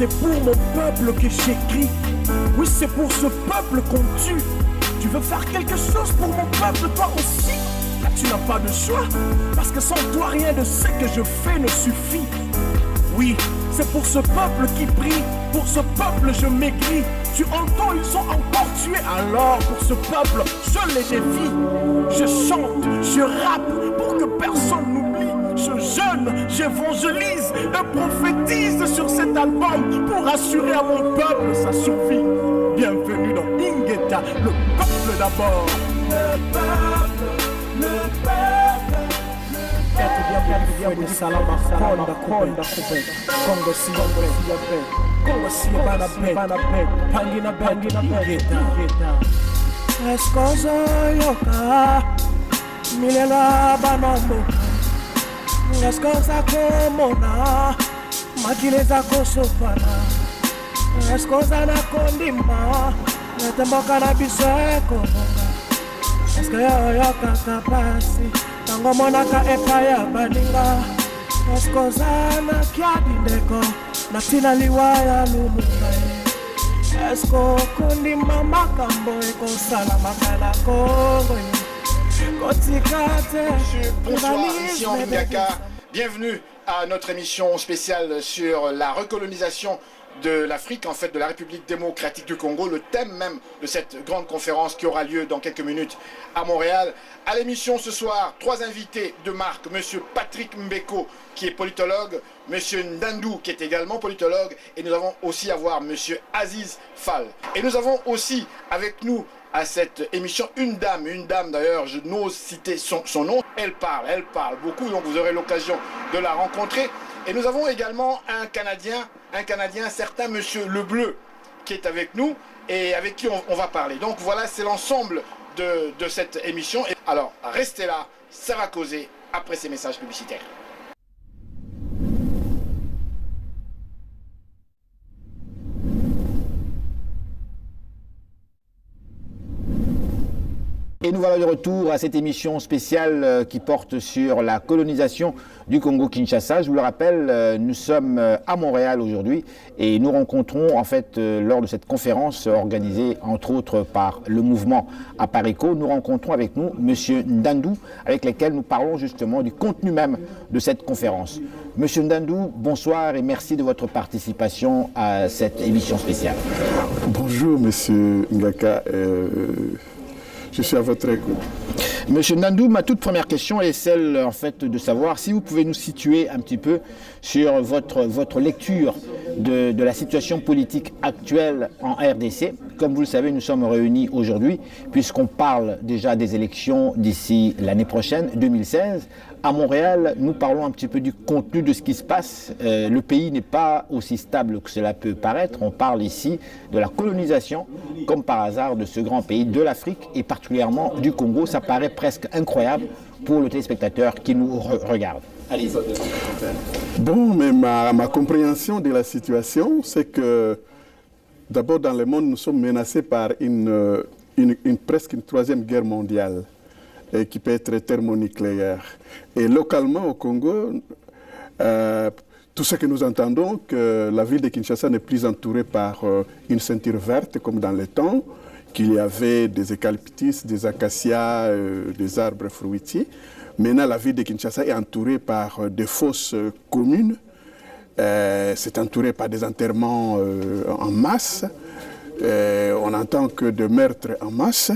c'est pour mon peuple que j'écris. Oui, c'est pour ce peuple qu'on tue. Tu veux faire quelque chose pour mon peuple, toi aussi? Là, tu n'as pas de choix, parce que sans toi, rien de ce que je fais ne suffit. Oui, c'est pour ce peuple qui prie, pour ce peuple je maigris. Tu entends, ils sont encore tués, alors pour ce peuple, je les défie. Je chante, je rappe, pour que personne n'oublie. Je jeûne, j'évangélise et prophétise sur cet album pour assurer à mon peuple sa survie. Bienvenue dans Ingeta, le peuple d'abord. Le peuple, le peuple. Congo tango monaka epaya baninga eskozana kiadindeko natina liwaya lumukai esko kundima makambo ekosala makala Kongo kotikate. Bonsoir, ici Henri Ngaka. Bienvenue à notre émission spéciale sur la recolonisation de l'Afrique, en fait de la République démocratique du Congo, le thème même de cette grande conférence qui aura lieu dans quelques minutes à Montréal. À l'émission ce soir, 3 invités de marque, monsieur Patrick Mbeko qui est politologue, monsieur Ndandou qui est également politologue, et nous allons aussi avoir monsieur Aziz Fall. Et nous avons aussi avec nous à cette émission une dame d'ailleurs, je n'ose citer son nom, elle parle beaucoup, donc vous aurez l'occasion de la rencontrer. Et nous avons également un Canadien, certain monsieur Lebleu, qui est avec nous et avec qui on va parler. Donc voilà, c'est l'ensemble de cette émission. Alors, restez là, ça va causer après ces messages publicitaires. Et nous voilà de retour à cette émission spéciale qui porte sur la colonisation du Congo-Kinshasa. Je vous le rappelle, nous sommes à Montréal aujourd'hui et nous rencontrons en fait lors de cette conférence organisée entre autres par le mouvement Apareco, nous rencontrons avec nous monsieur Ndandou avec lequel nous parlons justement du contenu même de cette conférence. Monsieur Ndandou, bonsoir et merci de votre participation à cette émission spéciale. Bonjour monsieur Ngaka. Je suis à votre écoute. Monsieur Ndandou, ma toute première question est celle en fait de savoir si vous pouvez nous situer un petit peu sur votre lecture de la situation politique actuelle en RDC. Comme vous le savez, nous sommes réunis aujourd'hui puisqu'on parle déjà des élections d'ici l'année prochaine, 2016. À Montréal, nous parlons un petit peu du contenu de ce qui se passe. Le pays n'est pas aussi stable que cela peut paraître. On parle ici de la colonisation, comme par hasard, de ce grand pays de l'Afrique et particulièrement du Congo. Ça paraît presque incroyable pour le téléspectateur qui nous regarde. Allez-y. Bon, mais ma compréhension de la situation, c'est que d'abord dans le monde, nous sommes menacés par presque une 3e guerre mondiale qui peut être thermonucléaire. Et localement au Congo, tout ce que nous entendons, que la ville de Kinshasa n'est plus entourée par une ceinture verte comme dans le temps, qu'il y avait des eucalyptus, des acacias, des arbres fruitiers. Maintenant, la ville de Kinshasa est entourée par des fosses communes. C'est entouré par des enterrements en masse. On n'entend que de meurtres en masse.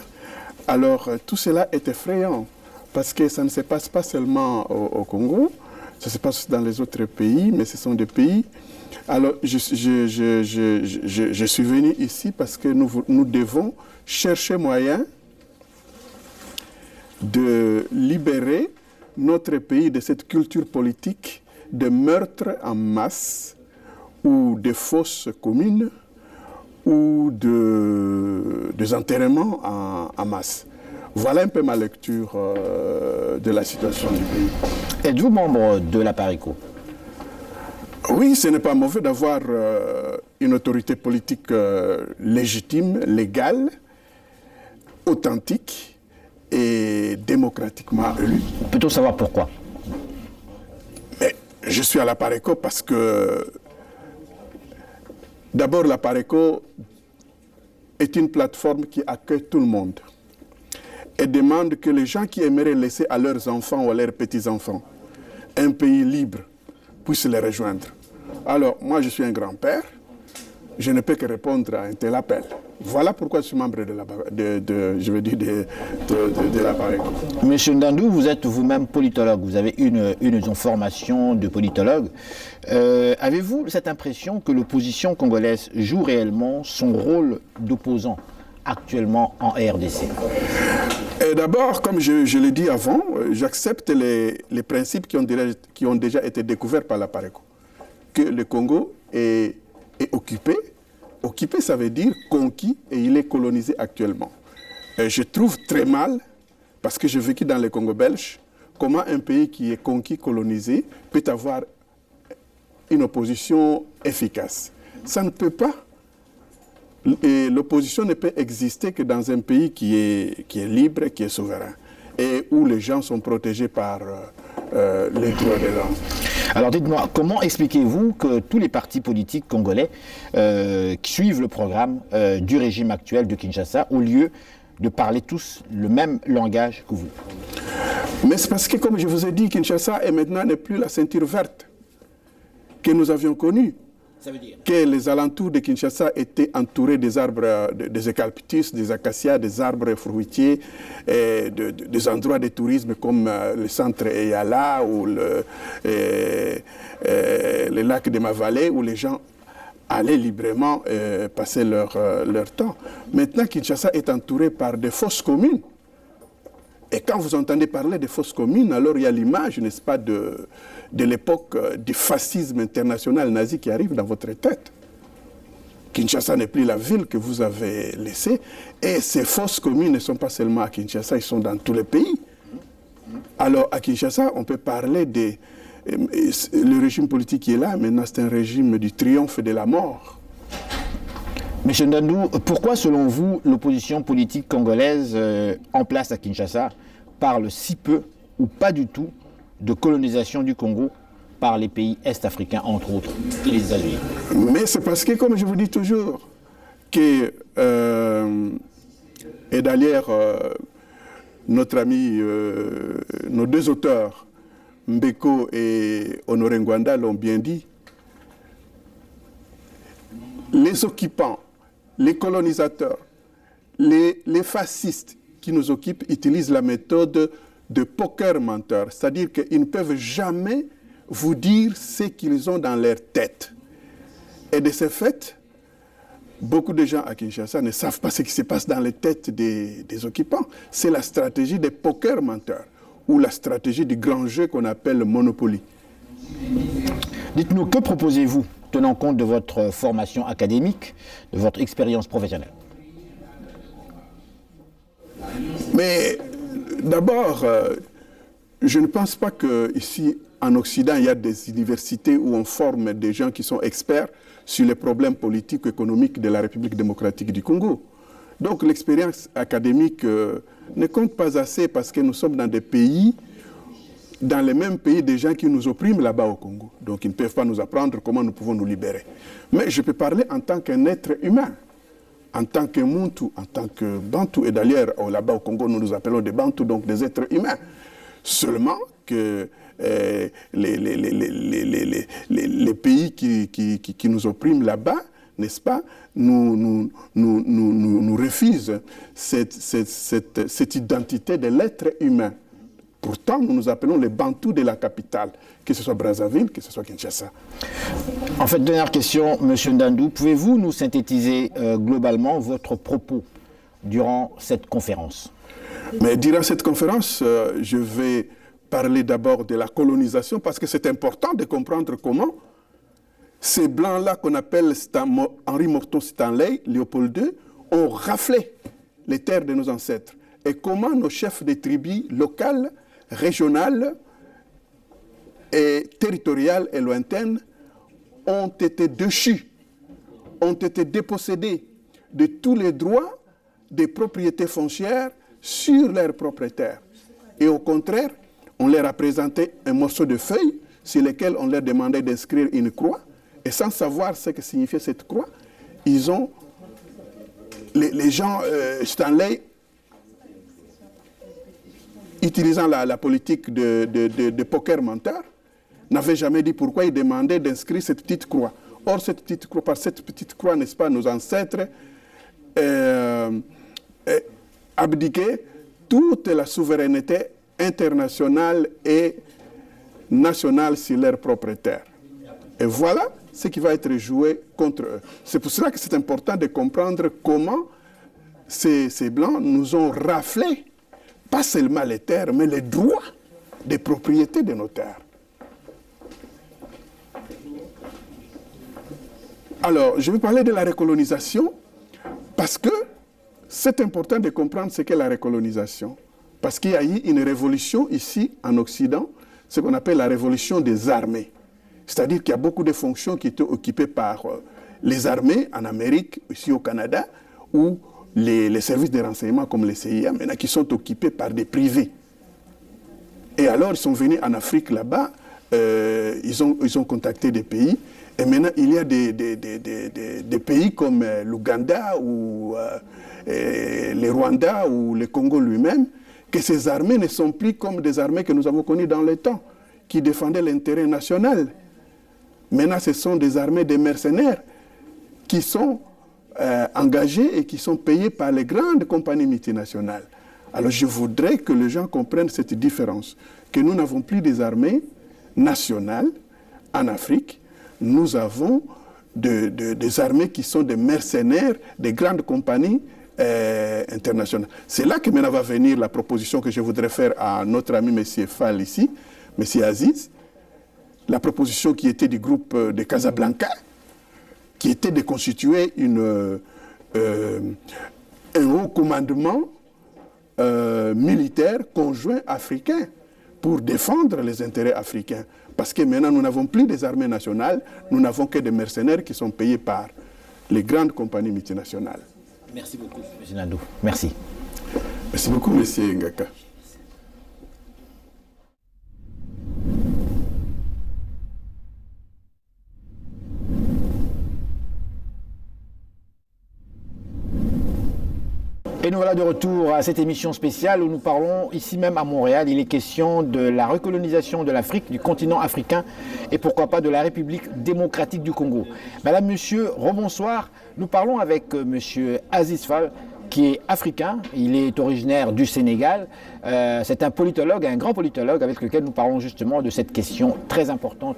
Alors, tout cela est effrayant, parce que ça ne se passe pas seulement au Congo, ça se passe dans les autres pays, mais ce sont des pays. Alors, je suis venu ici parce que nous devons chercher moyen de libérer notre pays de cette culture politique de meurtres en masse ou de fosses communes, ou des enterrements en masse. Voilà un peu ma lecture de la situation du pays. Êtes-vous membre de l'Apareco? Oui, ce n'est pas mauvais d'avoir une autorité politique légitime, légale, authentique et démocratiquement élue. Peut-on savoir pourquoi? Mais je suis à l'Apareco parce que D'abord, la Pareco est une plateforme qui accueille tout le monde et demande que les gens qui aimeraient laisser à leurs enfants ou à leurs petits-enfants un pays libre puissent les rejoindre. Alors, moi, je suis un grand-père, je ne peux que répondre à un tel appel. Voilà pourquoi je suis membre de la Pareco. Monsieur Ndandou, vous êtes vous-même politologue, vous avez une formation de politologue. Avez-vous cette impression que l'opposition congolaise joue réellement son rôle d'opposant actuellement en RDC? D'abord, comme je l'ai dit avant, j'accepte les principes qui ont déjà été découverts par la Pareco. Que le Congo est occupé. Occupé, ça veut dire conquis et il est colonisé actuellement. Et je trouve très mal, parce que j'ai vécu dans le Congo belge, comment un pays qui est conquis, colonisé, peut avoir une opposition efficace. Ça ne peut pas. Et l'opposition ne peut exister que dans un pays qui est libre, qui est souverain, et où les gens sont protégés par les droits de l'homme. Alors dites-moi, comment expliquez-vous que tous les partis politiques congolais qui suivent le programme du régime actuel de Kinshasa, au lieu de parler tous le même langage que vous? Mais c'est parce que, comme je vous ai dit, Kinshasa n'est plus la ceinture verte que nous avions connue. Ça veut dire que les alentours de Kinshasa étaient entourés des arbres, des eucalyptus, des acacias, des arbres fruitiers, et des endroits de tourisme comme le centre Eyala ou le lac de Mavallée, où les gens allaient librement passer leur temps. Maintenant, Kinshasa est entouré par des fosses communes. Et quand vous entendez parler de fosses communes, alors il y a l'image, n'est-ce pas, de l'époque du fascisme international nazi qui arrive dans votre tête. Kinshasa n'est plus la ville que vous avez laissée. Et ces fosses communes ne sont pas seulement à Kinshasa, ils sont dans tous les pays. Alors à Kinshasa, on peut parler le régime politique qui est là, maintenant c'est un régime du triomphe de la mort. Monsieur Ndandou, pourquoi selon vous l'opposition politique congolaise en place à Kinshasa parle si peu ou pas du tout de colonisation du Congo par les pays est-africains, entre autres, et les États-Unis? Mais c'est parce que, comme je vous dis toujours, que, et d'ailleurs, notre ami, nos deux auteurs, Mbeko et Honoré Ngwanda, l'ont bien dit, les occupants, les colonisateurs, les fascistes qui nous occupent utilisent la méthode de poker menteur, c'est-à-dire qu'ils ne peuvent jamais vous dire ce qu'ils ont dans leur tête. Et de ce fait, beaucoup de gens à Kinshasa ne savent pas ce qui se passe dans les têtes des occupants. C'est la stratégie des poker menteurs ou la stratégie du grand jeu qu'on appelle le Monopoly. Dites-nous, que proposez-vous, tenant compte de votre formation académique, de votre expérience professionnelle? Mais d'abord, je ne pense pas qu'ici, en Occident, il y a des universités où on forme des gens qui sont experts sur les problèmes politiques et économiques de la République démocratique du Congo. Donc l'expérience académique ne compte pas assez parce que nous sommes dans des pays, dans les mêmes pays, des gens qui nous oppriment là-bas au Congo. Donc ils ne peuvent pas nous apprendre comment nous pouvons nous libérer. Mais je peux parler en tant qu'un être humain, en tant que Muntu, en tant que Bantu. Et d'ailleurs, là-bas au Congo, nous nous appelons des Bantu, donc des êtres humains. Seulement que les pays qui nous oppriment là-bas, n'est-ce pas, nous refusent cette identité de l'être humain. Pourtant, nous nous appelons les Bantous de la capitale, que ce soit Brazzaville, que ce soit Kinshasa. En fait, dernière question, M. Ndandou, pouvez-vous nous synthétiser globalement votre propos durant cette conférence? Mais durant cette conférence, je vais parler d'abord de la colonisation, parce que c'est important de comprendre comment ces Blancs-là qu'on appelle Henri Morton Stanley, Léopold II, ont raflé les terres de nos ancêtres. Et comment nos chefs de tribus locales, régionales et territoriales et lointaines ont été déchus, ont été dépossédés de tous les droits des propriétés foncières sur leurs propres terres. Et au contraire, on leur a présenté un morceau de feuille sur lequel on leur demandait d'inscrire une croix, et sans savoir ce que signifiait cette croix, ils ont, les gens, Stanley, utilisant la politique de poker menteur, n'avait jamais dit pourquoi il demandait d'inscrire cette petite croix. Or, cette petite croix, par cette petite croix, n'est-ce pas, nos ancêtres abdiquaient toute la souveraineté internationale et nationale sur leur propre terre. Et voilà ce qui va être joué contre eux. C'est pour cela que c'est important de comprendre comment ces Blancs nous ont raflé, pas seulement les terres, mais les droits de propriété de nos terres. Alors, je vais parler de la recolonisation parce que c'est important de comprendre ce qu'est la recolonisation. Parce qu'il y a eu une révolution ici, en Occident, ce qu'on appelle la révolution des armées. C'est-à-dire qu'il y a beaucoup de fonctions qui étaient occupées par les armées en Amérique, ici au Canada, ou les services de renseignement comme les CIA, maintenant qui sont occupés par des privés. Et alors, ils sont venus en Afrique là-bas, ils ont contacté des pays, et maintenant, il y a des pays comme l'Ouganda ou le Rwanda ou le Congo lui-même, que ces armées ne sont plus comme des armées que nous avons connues dans le temps, qui défendaient l'intérêt national. Maintenant, ce sont des armées de mercenaires qui sont engagés et qui sont payés par les grandes compagnies multinationales. Alors je voudrais que les gens comprennent cette différence, que nous n'avons plus des armées nationales en Afrique, nous avons des armées qui sont des mercenaires des grandes compagnies internationales. C'est là que maintenant va venir la proposition que je voudrais faire à notre ami M. Fall ici, M. Aziz, la proposition qui était du groupe de Casablanca, qui était de constituer un haut commandement militaire conjoint africain pour défendre les intérêts africains. Parce que maintenant, nous n'avons plus des armées nationales, nous n'avons que des mercenaires qui sont payés par les grandes compagnies multinationales. Merci beaucoup, M. Nandou. Merci. Merci beaucoup, M. Ngaka. Et nous voilà de retour à cette émission spéciale où nous parlons ici même à Montréal. Il est question de la recolonisation de l'Afrique, du continent africain et pourquoi pas de la République démocratique du Congo. Madame, monsieur, rebonsoir. Nous parlons avec monsieur Aziz Fall qui est africain. Il est originaire du Sénégal. C'est un politologue, un grand politologue avec lequel nous parlons justement de cette question très importante.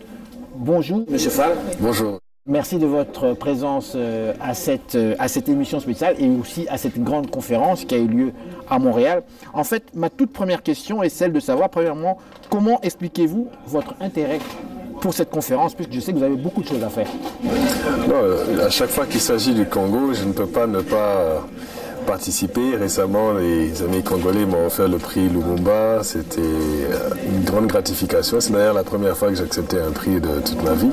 Bonjour, monsieur Fall. Bonjour. Merci de votre présence à cette émission spéciale et aussi à cette grande conférence qui a eu lieu à Montréal. En fait, ma toute première question est celle de savoir, premièrement, comment expliquez-vous votre intérêt pour cette conférence, puisque je sais que vous avez beaucoup de choses à faire. Non, à chaque fois qu'il s'agit du Congo, je ne peux pas ne pas participer. Récemment, les amis congolais m'ont offert le prix Lumumba. C'était une grande gratification. C'est d'ailleurs la première fois que j'acceptais un prix de toute ma vie.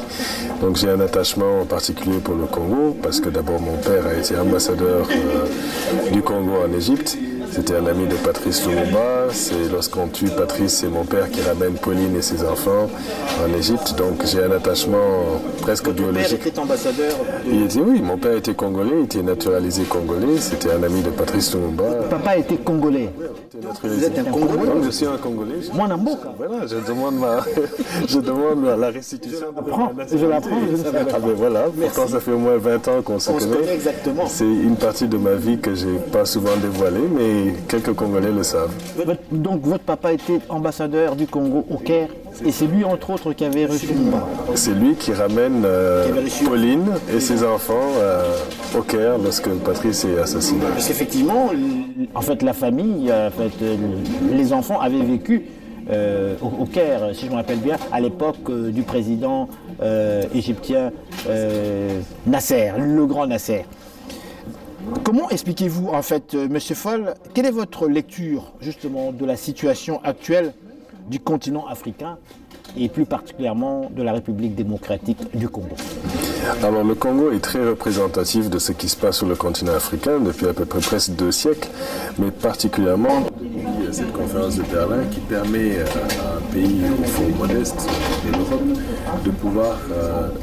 Donc j'ai un attachement particulier pour le Congo, parce que d'abord mon père a été ambassadeur du Congo en Égypte. C'était un ami de Patrice Lumumba. C'est lorsqu'on tue Patrice, c'est mon père qui ramène Pauline et ses enfants en Égypte. Donc j'ai un attachement presque biologique. Votre père était ambassadeur Oui, mon père était congolais, il était naturalisé congolais. C'était un ami de Patrice Lumumba. Papa était congolais. Vous êtes un Congolais? Je suis un Congolais. Moi, Namboka. Voilà, je demande la restitution. Je l'apprends. Ah ben voilà, pourtant ça fait au moins 20 ans qu'on se connaît. Exactement. C'est une partie de ma vie que je n'ai pas souvent dévoilée, mais quelques Congolais le savent. Donc votre papa était ambassadeur du Congo au Caire, et c'est lui entre autres qui avait reçu Lumumba. C'est lui qui ramène Pauline et ses enfants au Caire lorsque Patrice est assassiné. Parce qu'effectivement, en fait la famille, les enfants avaient vécu au Caire, si je me rappelle bien, à l'époque du président égyptien Nasser, le grand Nasser. Comment expliquez-vous, en fait, M. Fall, quelle est votre lecture, justement, de la situation actuelle du continent africain et plus particulièrement de la République démocratique du Congo? Alors, le Congo est très représentatif de ce qui se passe sur le continent africain depuis à peu près presque 2 siècles, mais particulièrement depuis cette conférence de Berlin qui permet à pays au fond modeste de l'Europe de pouvoir,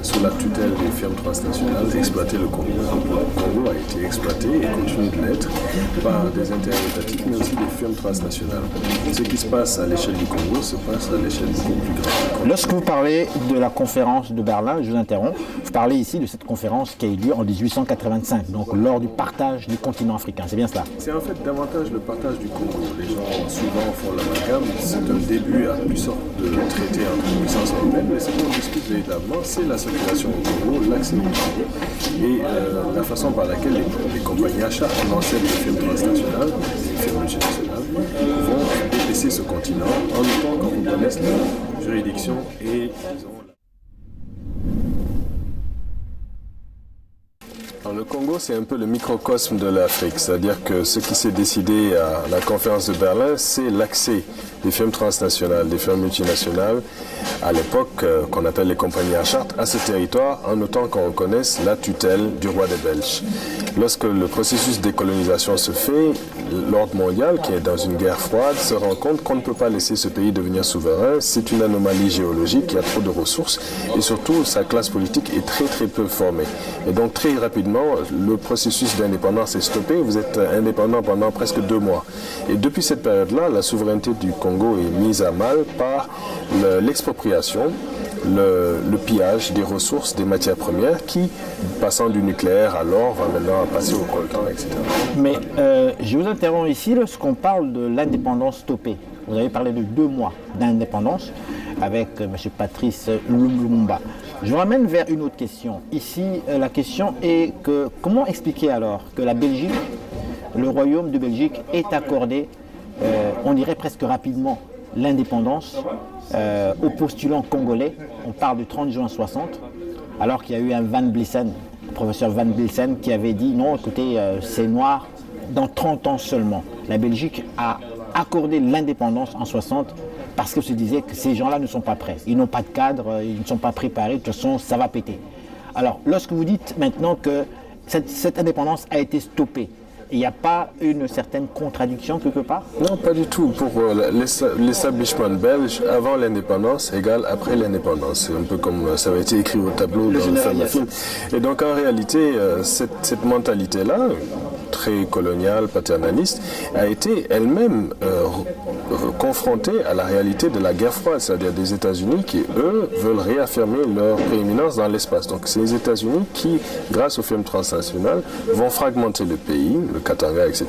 sous la tutelle des firmes transnationales, exploiter le Congo. Donc, le Congo a été exploité et continue de l'être par des intérêts étatiques, mais aussi des firmes transnationales. Ce qui se passe à l'échelle du Congo se passe à l'échelle beaucoup plus grande. Lorsque vous parlez de la conférence de Berlin, je vous interromps, vous parlez ici de cette conférence qui a eu lieu en 1885, donc lors du partage du continent africain, c'est bien cela? C'est en fait davantage le partage du Congo. Les gens souvent font l'amalgame, c'est un début à plusieurs sortes de traités entre puissances européennes, mais ce qu'on discute véritablement, c'est la circulation au Congo, l'accès au Congo et la façon par laquelle les compagnies achats, l'ancienne firmes transnationales, les firmes multinationales, vont délaisser ce continent en luttant qu'on reconnaisse la juridiction et, disons, le Congo, c'est un peu le microcosme de l'Afrique, c'est-à-dire que ce qui s'est décidé à la conférence de Berlin, c'est l'accès des firmes transnationales, des firmes multinationales, à l'époque qu'on appelle les compagnies à charte, à ce territoire, en autant qu'on reconnaisse la tutelle du roi des Belges. Lorsque le processus de décolonisation se fait, l'ordre mondial, qui est dans une guerre froide, se rend compte qu'on ne peut pas laisser ce pays devenir souverain. C'est une anomalie géologique, il y a trop de ressources, et surtout, sa classe politique est très très peu formée. Et donc très rapidement, le processus d'indépendance est stoppé. Vous êtes indépendant pendant presque 2 mois. Et depuis cette période-là, la souveraineté du Congo est mise à mal par l'expropriation, le pillage des ressources, des matières premières qui, passant du nucléaire à l'or, va maintenant passer au coltan, etc. Mais je vous interromps ici lorsqu'on parle de l'indépendance stoppée. Vous avez parlé de 2 mois d'indépendance avec M. Patrice Lumumba. Je vous ramène vers une autre question. Ici, la question est que comment expliquer alors que la Belgique, le royaume de Belgique, ait accordé, on dirait presque rapidement, l'indépendance aux postulants congolais. On parle du 30 juin 60, alors qu'il y a eu un Van Blissen, le professeur Van Blissen, qui avait dit non, écoutez, c'est noir, dans 30 ans seulement. La Belgique a accordé l'indépendance en 60 parce que se disait que ces gens-là ne sont pas prêts. Ils n'ont pas de cadre, ils ne sont pas préparés, de toute façon, ça va péter. Alors, lorsque vous dites maintenant que cette indépendance a été stoppée, il n'y a pas une certaine contradiction quelque part? Non, pas du tout. Pour l'establishment belge, avant l'indépendance égale après l'indépendance. C'est un peu comme ça avait été écrit au tableau dans le fameux film. Et donc en réalité, cette mentalité-là, très coloniale, paternaliste, a été elle-même confrontée à la réalité de la guerre froide, c'est-à-dire des États-Unis qui, eux, veulent réaffirmer leur prééminence dans l'espace. Donc c'est les États-Unis qui, grâce aux firmes transnationales, vont fragmenter le pays, le Katanga, etc.,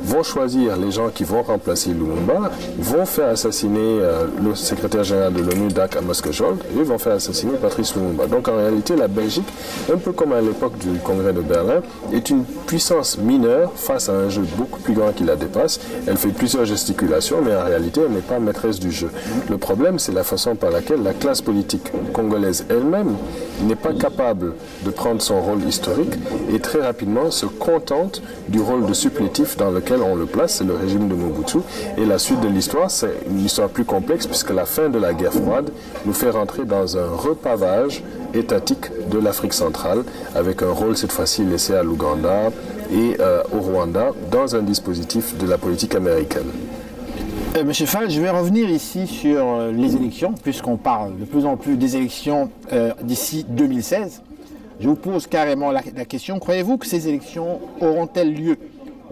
vont choisir les gens qui vont remplacer Lumumba, vont faire assassiner le secrétaire général de l'ONU, Dag Hammarskjöld, et vont faire assassiner Patrice Lumumba. Donc en réalité, la Belgique, un peu comme à l'époque du congrès de Berlin, est une puissance mineure face à un jeu beaucoup plus grand qui la dépasse. Elle fait plusieurs gesticulations, mais en réalité, elle n'est pas maîtresse du jeu. Le problème, c'est la façon par laquelle la classe politique congolaise elle-même n'est pas capable de prendre son rôle historique et très rapidement se contente du rôle de supplétif dans lequel on le place, c'est le régime de Mobutu. Et la suite de l'histoire, c'est une histoire plus complexe puisque la fin de la guerre froide nous fait rentrer dans un repavage étatique de l'Afrique centrale avec un rôle cette fois-ci laissé à l'Ouganda et au Rwanda dans un dispositif de la politique américaine. Monsieur Fall, je vais revenir ici sur les élections, puisqu'on parle de plus en plus des élections d'ici 2016. Je vous pose carrément la question, croyez-vous que ces élections auront-elles lieu?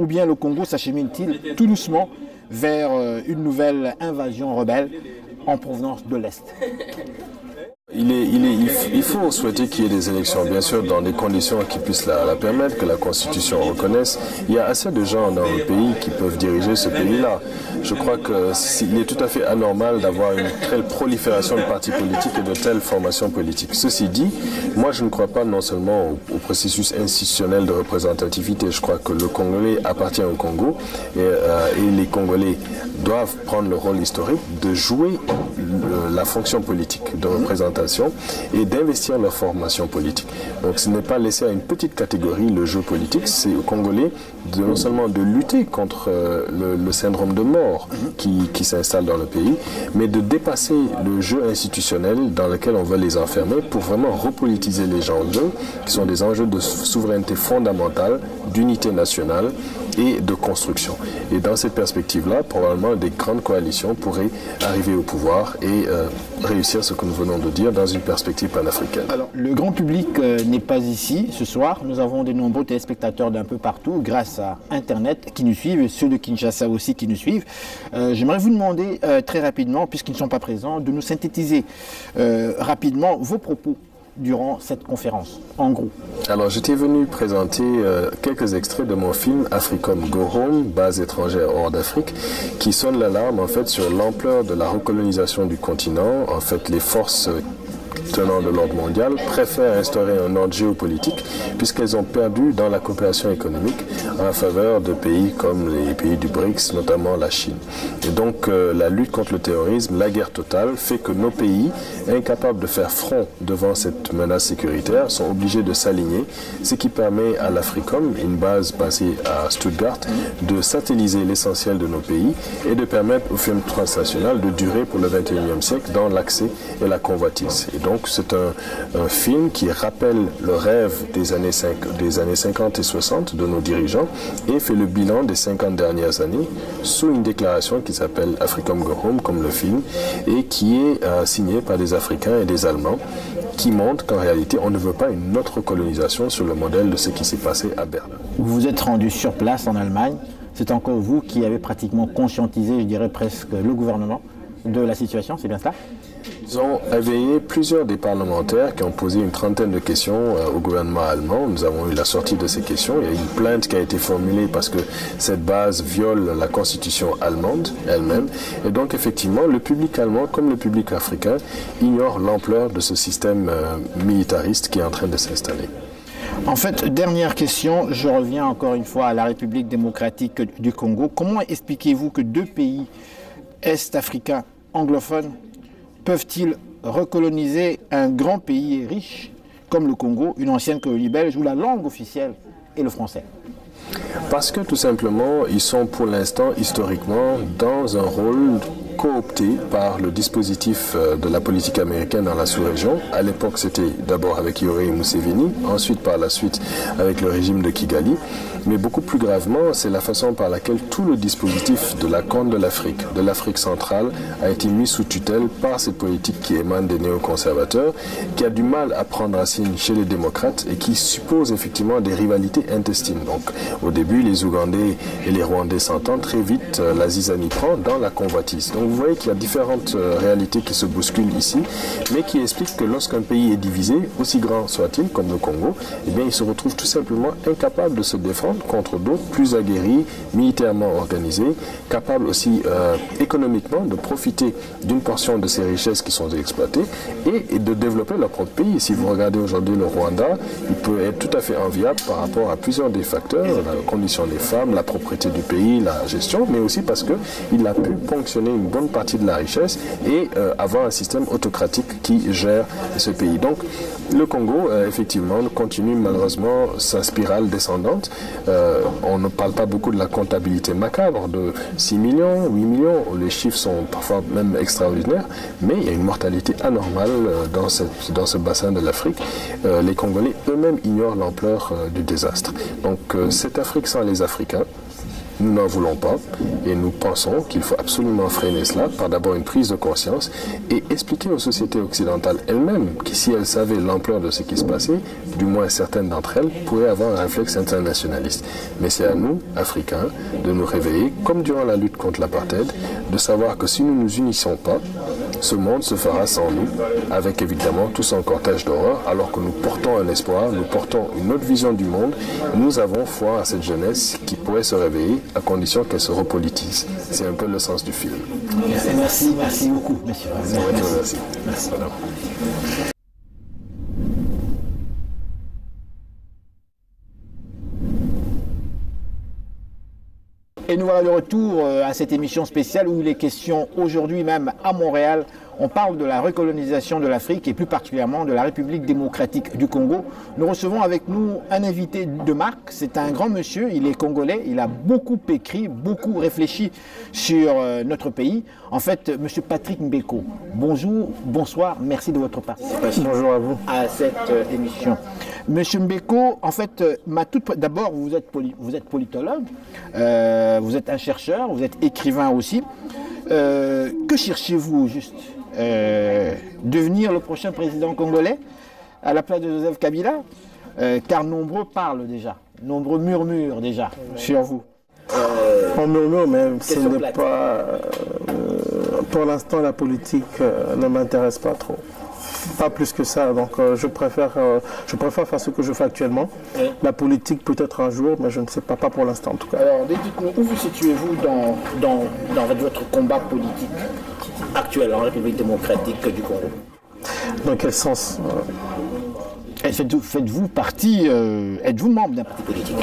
Ou bien le Congo s'achemine-t-il tout doucement vers une nouvelle invasion rebelle en provenance de l'Est? Il faut souhaiter qu'il y ait des élections, bien sûr, dans des conditions qui puissent la permettre, que la Constitution reconnaisse. Il y a assez de gens dans le pays qui peuvent diriger ce pays-là. Je crois qu'il est tout à fait anormal d'avoir une telle prolifération de partis politiques et de telles formations politiques. Ceci dit, moi je ne crois pas non seulement au processus institutionnel de représentativité, je crois que le Congolais appartient au Congo et les Congolais doivent prendre le rôle historique de jouer la fonction politique de représentation et d'investir leur formation politique. Donc ce n'est pas laissé à une petite catégorie le jeu politique, c'est aux Congolais non seulement de lutter contre le syndrome de mort qui s'installe dans le pays, mais de dépasser le jeu institutionnel dans lequel on veut les enfermer pour vraiment repolitiser les enjeux qui sont des enjeux de souveraineté fondamentale, d'unité nationale et de construction. Et dans cette perspective-là, probablement des grandes coalitions pourraient arriver au pouvoir et réussir ce que nous venons de dire dans une perspective panafricaine. Alors, le grand public n'est pas ici ce soir. Nous avons de nombreux téléspectateurs d'un peu partout grâce à Internet qui nous suivent, et ceux de Kinshasa aussi qui nous suivent. J'aimerais vous demander très rapidement, puisqu'ils ne sont pas présents, de nous synthétiser rapidement vos propos durant cette conférence, en gros. Alors, j'étais venu présenter quelques extraits de mon film Africom Go Home, base étrangère hors d'Afrique, qui sonne l'alarme en fait sur l'ampleur de la recolonisation du continent. En fait, les forces tenant de l'ordre mondial préfèrent instaurer un ordre géopolitique puisqu'elles ont perdu dans la coopération économique en faveur de pays comme les pays du BRICS, notamment la Chine. Et donc la lutte contre le terrorisme, la guerre totale, fait que nos pays, incapables de faire front devant cette menace sécuritaire, sont obligés de s'aligner, ce qui permet à l'Africom, une base basée à Stuttgart, de satelliser l'essentiel de nos pays et de permettre au film transnational de durer pour le XXIe siècle dans l'accès et la convoitise. Et donc c'est un film qui rappelle le rêve des années 50 et 60 de nos dirigeants et fait le bilan des 50 dernières années sous une déclaration qui s'appelle Africom Go Home, comme le film, et qui est signée par des Africains et des Allemands, qui montre qu'en réalité on ne veut pas une autre colonisation sur le modèle de ce qui s'est passé à Berlin. Vous vous êtes rendu sur place en Allemagne. C'est encore vous qui avez pratiquement conscientisé, je dirais presque, le gouvernement de la situation, c'est bien cela ? Ils ont éveillé plusieurs des parlementaires qui ont posé une trentaine de questions au gouvernement allemand. Nous avons eu la sortie de ces questions. Il y a une plainte qui a été formulée parce que cette base viole la constitution allemande elle-même. Et donc effectivement, le public allemand comme le public africain ignore l'ampleur de ce système militariste qui est en train de s'installer. En fait, dernière question, je reviens encore une fois à la République démocratique du Congo. Comment expliquez-vous que deux pays est-africains anglophones peuvent-ils recoloniser un grand pays riche comme le Congo, une ancienne colonie belge où la langue officielle est le français? Parce que tout simplement, ils sont pour l'instant historiquement dans un rôle coopté par le dispositif de la politique américaine dans la sous-région. À l'époque, c'était d'abord avec Yoweri Museveni, ensuite par la suite avec le régime de Kigali. Mais beaucoup plus gravement, c'est la façon par laquelle tout le dispositif de la Corne de l'Afrique centrale, a été mis sous tutelle par cette politique qui émane des néoconservateurs, qui a du mal à prendre racine chez les démocrates et qui suppose effectivement des rivalités intestines. Donc, au début, les Ougandais et les Rwandais s'entendent, très vite, la zizanie prend dans la convoitise. Donc, vous voyez qu'il y a différentes réalités qui se bousculent ici, mais qui expliquent que lorsqu'un pays est divisé, aussi grand soit-il, comme le Congo, eh bien, il se retrouve tout simplement incapable de se défendre contre d'autres plus aguerris, militairement organisés, capables aussi économiquement de profiter d'une portion de ces richesses qui sont exploitées et de développer leur propre pays. Si vous regardez aujourd'hui le Rwanda, il peut être tout à fait enviable par rapport à plusieurs des facteurs, la condition des femmes, la propriété du pays, la gestion, mais aussi parce qu'il a pu ponctionner une bonne partie de la richesse et avoir un système autocratique qui gère ce pays. Donc le Congo, effectivement, continue malheureusement sa spirale descendante. On ne parle pas beaucoup de la comptabilité macabre de 6 millions, 8 millions, les chiffres sont parfois même extraordinaires, mais il y a une mortalité anormale dans ce bassin de l'Afrique. Les Congolais eux-mêmes ignorent l'ampleur du désastre. Donc cette Afrique sans les Africains, nous n'en voulons pas et nous pensons qu'il faut absolument freiner cela par d'abord une prise de conscience et expliquer aux sociétés occidentales elles-mêmes que si elles savaient l'ampleur de ce qui se passait, du moins certaines d'entre elles pourraient avoir un réflexe internationaliste. Mais c'est à nous, Africains, de nous réveiller, comme durant la lutte contre l'apartheid, de savoir que si nous ne nous unissons pas, ce monde se fera sans nous, avec évidemment tout son cortège d'horreur, alors que nous portons un espoir, nous portons une autre vision du monde, nous avons foi à cette jeunesse qui pourrait se réveiller à condition qu'elle se repolitise. C'est un peu le sens du film. Merci beaucoup, monsieur. Merci. Voilà. Et nous voilà de retour à cette émission spéciale où il est question aujourd'hui même à Montréal. On parle de la recolonisation de l'Afrique et plus particulièrement de la République démocratique du Congo. Nous recevons avec nous un invité de marque. C'est un grand monsieur, il est congolais, il a beaucoup écrit, beaucoup réfléchi sur notre pays. En fait, monsieur Patrick Mbeko, bonjour, bonsoir, merci de votre participation. Bonjour à vous. À cette émission. Monsieur Mbeko, en fait, d'abord, vous êtes politologue, vous êtes un chercheur, vous êtes écrivain aussi. Que cherchez-vous juste devenir le prochain président congolais à la place de Joseph Kabila? Car nombreux parlent déjà, nombreux murmurent déjà sur vous. On murmure, mais ce n'est pas... pour l'instant, la politique ne m'intéresse pas trop. Pas plus que ça, donc je préfère faire ce que je fais actuellement. Oui. La politique peut-être un jour, mais je ne sais pas pour l'instant en tout cas. Alors dites-nous, où vous situez-vous dans votre combat politique actuel en République démocratique du Congo? Dans quel sens? Faites-vous partie, êtes-vous membre d'un parti politique?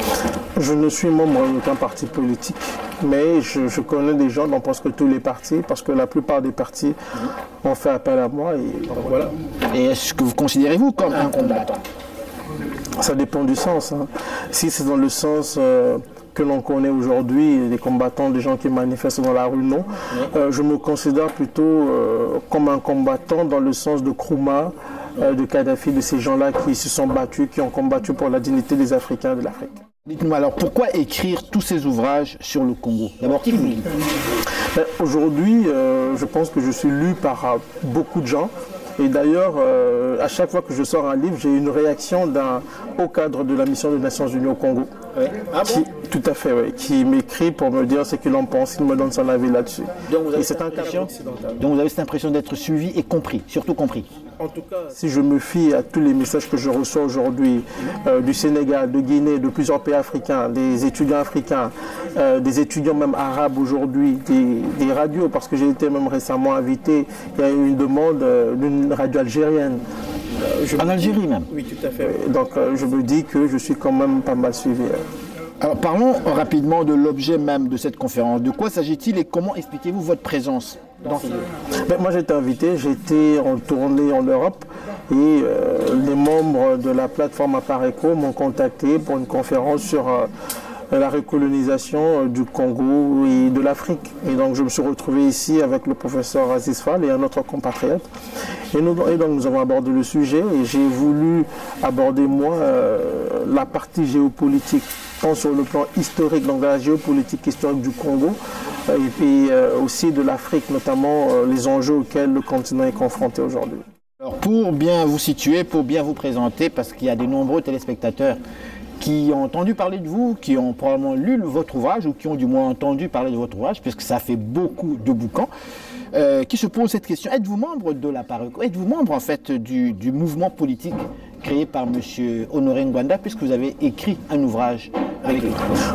Je ne suis membre d'aucun parti politique, mais je connais des gens dans presque tous les partis, parce que la plupart des partis ont fait appel à moi. Et donc, voilà. Et est-ce que vous considérez-vous comme un combattant? Ça dépend du sens. Hein. Si c'est dans le sens que l'on connaît aujourd'hui, les combattants, des gens qui manifestent dans la rue, non. Je me considère plutôt comme un combattant dans le sens de Nkrumah, de Kadhafi, de ces gens-là qui se sont battus, qui ont combattu pour la dignité des Africains de l'Afrique. Dites-nous alors, pourquoi écrire tous ces ouvrages sur le Congo? D'abord, qui vous lit? Aujourd'hui, je pense que je suis lu par beaucoup de gens. Et d'ailleurs, à chaque fois que je sors un livre, j'ai une réaction d'un haut cadre de la mission des Nations Unies au Congo. Oui. Ah bon? Tout à fait, oui. Qui m'écrit pour me dire ce qu'il en pense, il me donne son avis là-dessus. Donc vous avez cette impression d'être suivi et compris, surtout compris. En tout cas, si je me fie à tous les messages que je reçois aujourd'hui du Sénégal, de Guinée, de plusieurs pays africains, des étudiants africains, des étudiants même arabes aujourd'hui, des radios, parce que j'ai été même récemment invité, il y a eu une demande d'une radio algérienne. En Algérie même? Oui, tout à fait. Donc je me dis que je suis quand même pas mal suivi. Alors parlons rapidement de l'objet même de cette conférence. De quoi s'agit-il et comment expliquez-vous votre présence dans ce lieu? Moi j'ai été invité, j'étais en tournée en Europe et les membres de la plateforme Apareco m'ont contacté pour une conférence sur la recolonisation du Congo et de l'Afrique. Et donc je me suis retrouvé ici avec le professeur Aziz Fall et un autre compatriote. Et donc nous avons abordé le sujet et j'ai voulu aborder moi la partie géopolitique, tant sur le plan historique, donc la géopolitique historique du Congo, et puis aussi de l'Afrique, notamment les enjeux auxquels le continent est confronté aujourd'hui. Alors pour bien vous situer, pour bien vous présenter, parce qu'il y a de nombreux téléspectateurs qui ont entendu parler de vous, qui ont probablement lu votre ouvrage ou qui ont du moins entendu parler de votre ouvrage, puisque ça fait beaucoup de bouquins, qui se posent cette question. Êtes-vous membre de l'Apareco? Êtes-vous membre en fait du mouvement politique créé par M. Honoré Ngwanda, puisque vous avez écrit un ouvrage avec lui?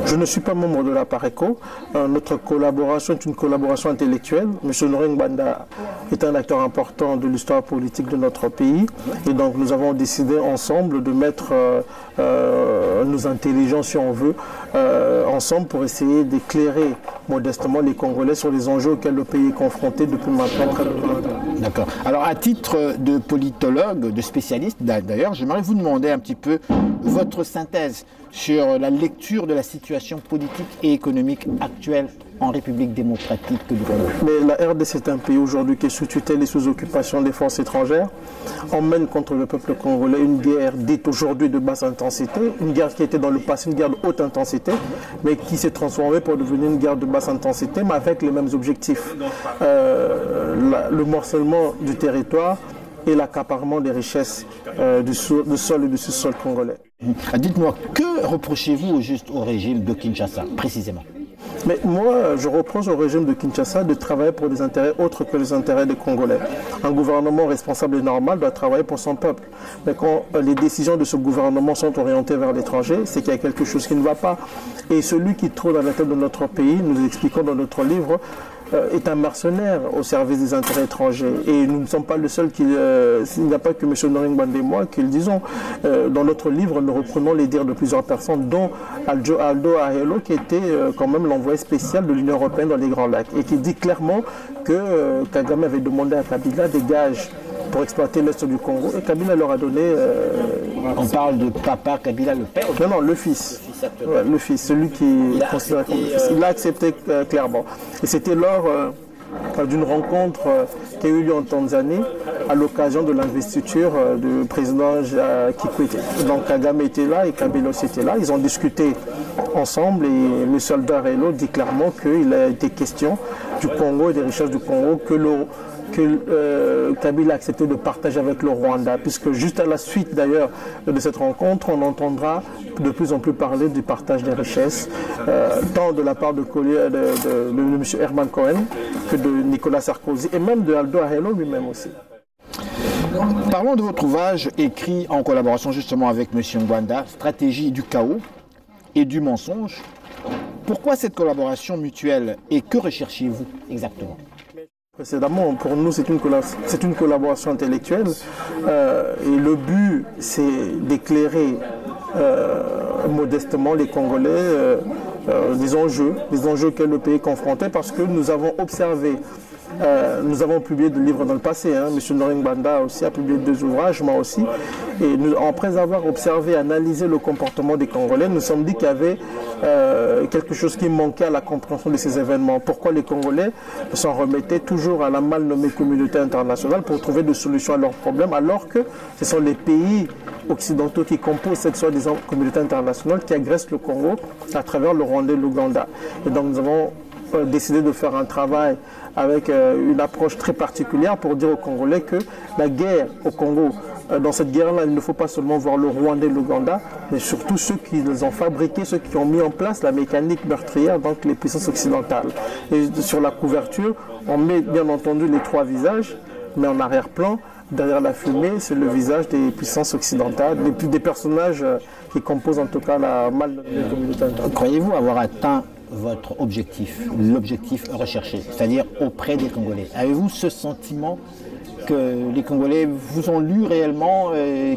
Je ne suis pas membre de l'Apareco. Notre collaboration est une collaboration intellectuelle. M. Honoré Ngwanda est un acteur important de l'histoire politique de notre pays. Et donc nous avons décidé ensemble de mettre nos intelligences, si on veut, ensemble pour essayer d'éclairer modestement les Congolais sur les enjeux auxquels le pays est confronté depuis maintenant près de 20 ans. D'accord. Alors à titre de politologue, de spécialiste d'ailleurs, j'aimerais vous demander un petit peu votre synthèse sur la lecture de la situation politique et économique actuelle en République démocratique du Congo. Mais la RDC est un pays aujourd'hui qui est sous tutelle et sous occupation des forces étrangères. On mène contre le peuple congolais une guerre dite aujourd'hui de basse intensité, une guerre qui était dans le passé une guerre de haute intensité, mais qui s'est transformée pour devenir une guerre de basse intensité, mais avec les mêmes objectifs. Le morcellement du territoire et l'accaparement des richesses du sol et du sous-sol congolais. Dites-moi, que reprochez-vous juste au régime de Kinshasa, précisément? Mais moi, je reproche au régime de Kinshasa de travailler pour des intérêts autres que les intérêts des Congolais. Un gouvernement responsable et normal doit travailler pour son peuple. Mais quand les décisions de ce gouvernement sont orientées vers l'étranger, c'est qu'il y a quelque chose qui ne va pas. Et celui qui trône à la tête de notre pays, nous expliquons dans notre livre, est un mercenaire au service des intérêts étrangers. Et nous ne sommes pas le seul il n'y a pas que M. Honoré Ngwanda et moi qui le disons. Dans notre livre, nous reprenons les dires de plusieurs personnes, dont Aldo Ahelo, qui était quand même l'envoyé spécial de l'Union européenne dans les Grands Lacs, et qui dit clairement que Kagame avait demandé à Kabila des gages pour exploiter l'Est du Congo, et Kabila leur a donné... On parle de papa Kabila, le père? Non, le fils. Le fils, celui qui est considéré comme le fils. Il l'a accepté clairement. Et c'était lors d'une rencontre qui a eu lieu en Tanzanie, à l'occasion de l'investiture du président Kikwete. Donc Kagame était là et Kabila aussi était là. Ils ont discuté ensemble et M. Aldo dit clairement qu'il a été question du Congo et des richesses du Congo que Kabila a accepté de partager avec le Rwanda, puisque juste à la suite d'ailleurs de cette rencontre, on entendra de plus en plus parler du partage des richesses, tant de la part de M. Herman Cohen que de Nicolas Sarkozy et même de Aldo Arello lui-même aussi. Parlons de votre ouvrage écrit en collaboration justement avec M. Ngwanda, Stratégie du chaos et du mensonge. Pourquoi cette collaboration mutuelle et que recherchez-vous exactement ? Précédemment, pour nous, c'est une collaboration intellectuelle et le but, c'est d'éclairer modestement les Congolais des enjeux auxquels le pays est confronté, parce que nous avons observé, nous avons publié des livres dans le passé, M. Noring Banda aussi a publié 2 ouvrages, moi aussi, et après avoir observé, analysé le comportement des Congolais, nous nous sommes dit qu'il y avait quelque chose qui manquait à la compréhension de ces événements. Pourquoi les Congolais s'en remettaient toujours à la mal nommée communauté internationale pour trouver des solutions à leurs problèmes, alors que ce sont les pays occidentaux qui composent cette soi-disant communauté internationale qui agressent le Congo à travers le Rwanda et l'Ouganda. Et donc nous avons décidé de faire un travail avec une approche très particulière pour dire aux Congolais que la guerre au Congo, dans cette guerre-là, il ne faut pas seulement voir le Rwanda et l'Ouganda, mais surtout ceux qui les ont fabriqués, ceux qui ont mis en place la mécanique meurtrière, donc les puissances occidentales. Et sur la couverture, on met bien entendu les 3 visages, mais en arrière-plan, derrière la fumée, c'est le visage des puissances occidentales, des personnages qui composent en tout cas la mal nommée communauté internationale. Croyez-vous avoir atteint votre objectif, l'objectif recherché, c'est-à-dire auprès des Congolais? Avez-vous ce sentiment que les Congolais vous ont lu réellement,